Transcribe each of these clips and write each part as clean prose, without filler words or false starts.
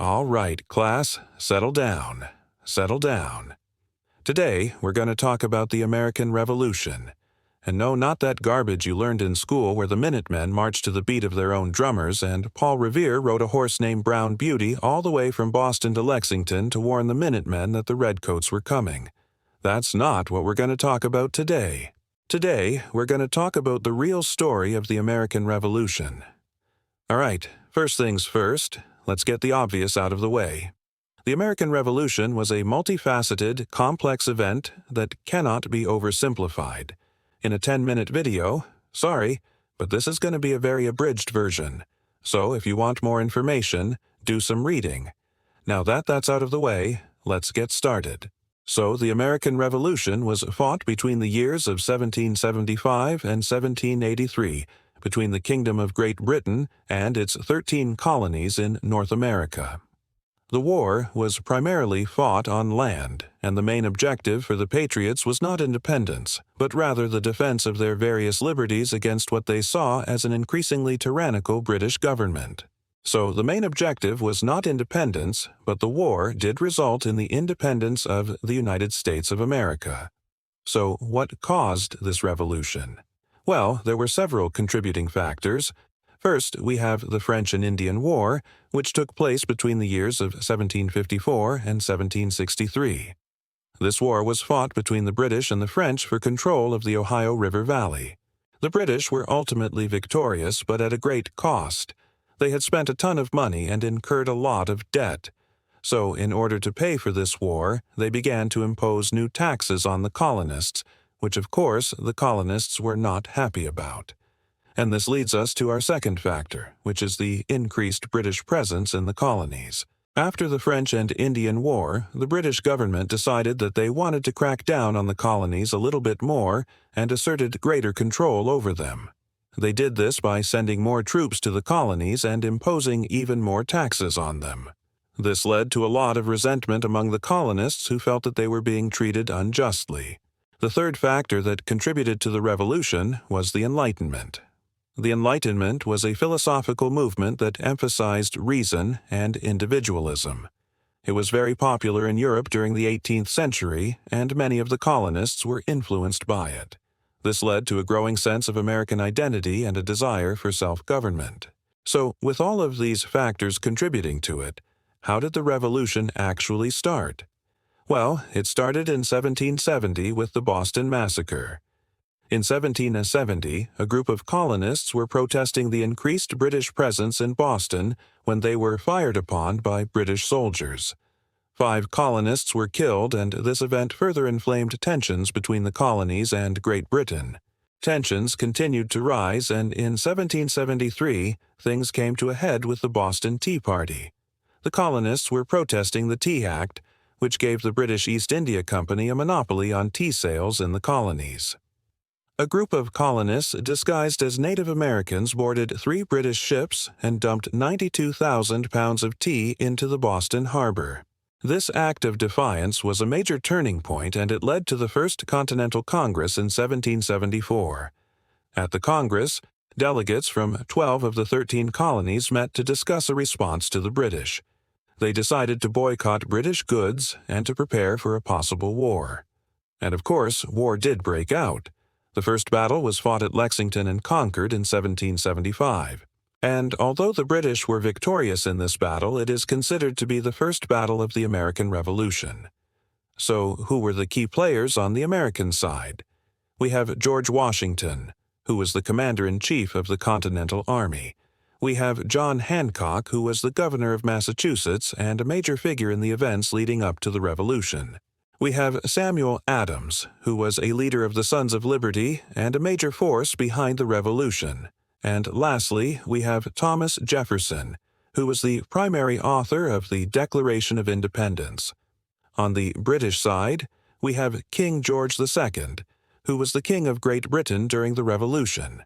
All right, class, settle down. Settle down. Today, we're going to talk about the American Revolution. And no, not that garbage you learned in school where the Minutemen marched to the beat of their own drummers and Paul Revere rode a horse named Brown Beauty all the way from Boston to Lexington to warn the Minutemen that the Redcoats were coming. That's not what we're going to talk about today. Today, we're going to talk about the real story of the American Revolution. All right, first things first, let's get the obvious out of the way. The American Revolution was a multifaceted, complex event that cannot be oversimplified. In a 10-minute video, sorry, but this is going to be a very abridged version. So if you want more information, do some reading. Now that that's out of the way, let's get started. So the American Revolution was fought between the years of 1775 and 1783, between the Kingdom of Great Britain and its 13 colonies in North America. The war was primarily fought on land, and the main objective for the Patriots was not independence, but rather the defense of their various liberties against what they saw as an increasingly tyrannical British government. So the main objective was not independence, but the war did result in the independence of the United States of America. So what caused this revolution? Well, there were several contributing factors. First, we have the French and Indian War, which took place between the years of 1754 and 1763. This war was fought between the British and the French for control of the Ohio River Valley. The British were ultimately victorious, but at a great cost. They had spent a ton of money and incurred a lot of debt. So, in order to pay for this war, they began to impose new taxes on the colonists, which of course the colonists were not happy about. And this leads us to our second factor, which is the increased British presence in the colonies. After the French and Indian War, the British government decided that they wanted to crack down on the colonies a little bit more and asserted greater control over them. They did this by sending more troops to the colonies and imposing even more taxes on them. This led to a lot of resentment among the colonists who felt that they were being treated unjustly. The third factor that contributed to the revolution was the Enlightenment. The Enlightenment was a philosophical movement that emphasized reason and individualism. It was very popular in Europe during the 18th century, and many of the colonists were influenced by it. This led to a growing sense of American identity and a desire for self-government. So, with all of these factors contributing to it, how did the revolution actually start? Well, it started in 1770 with the Boston Massacre. In 1770, a group of colonists were protesting the increased British presence in Boston when they were fired upon by British soldiers. 5 colonists were killed, and this event further inflamed tensions between the colonies and Great Britain. Tensions continued to rise, and in 1773, things came to a head with the Boston Tea Party. The colonists were protesting the Tea Act, which gave the British East India Company a monopoly on tea sales in the colonies. A group of colonists disguised as Native Americans boarded 3 British ships and dumped 92,000 pounds of tea into the Boston harbor. This act of defiance was a major turning point, and it led to the First Continental Congress in 1774. At the Congress, delegates from 12 of the 13 colonies met to discuss a response to the British. They decided to boycott British goods and to prepare for a possible war. And of course, war did break out. The first battle was fought at Lexington and Concord in 1775. And although the British were victorious in this battle, it is considered to be the first battle of the American Revolution. So, who were the key players on the American side? We have George Washington, who was the commander-in-chief of the Continental Army. We have John Hancock, who was the governor of Massachusetts and a major figure in the events leading up to the Revolution. We have Samuel Adams, who was a leader of the Sons of Liberty and a major force behind the Revolution. And lastly, we have Thomas Jefferson, who was the primary author of the Declaration of Independence. On the British side, we have King George II, who was the King of Great Britain during the Revolution.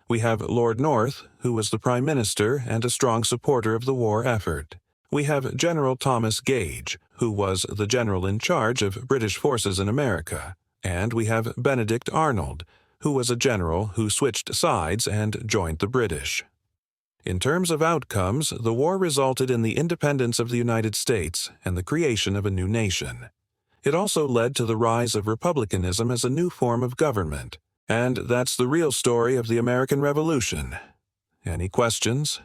We have Lord North, who was the Prime Minister and a strong supporter of the war effort. We have General Thomas Gage, who was the general in charge of British forces in America. And we have Benedict Arnold, who was a general who switched sides and joined the British. In terms of outcomes, the war resulted in the independence of the United States and the creation of a new nation. It also led to the rise of republicanism as a new form of government. And that's the real story of the American Revolution. Any questions?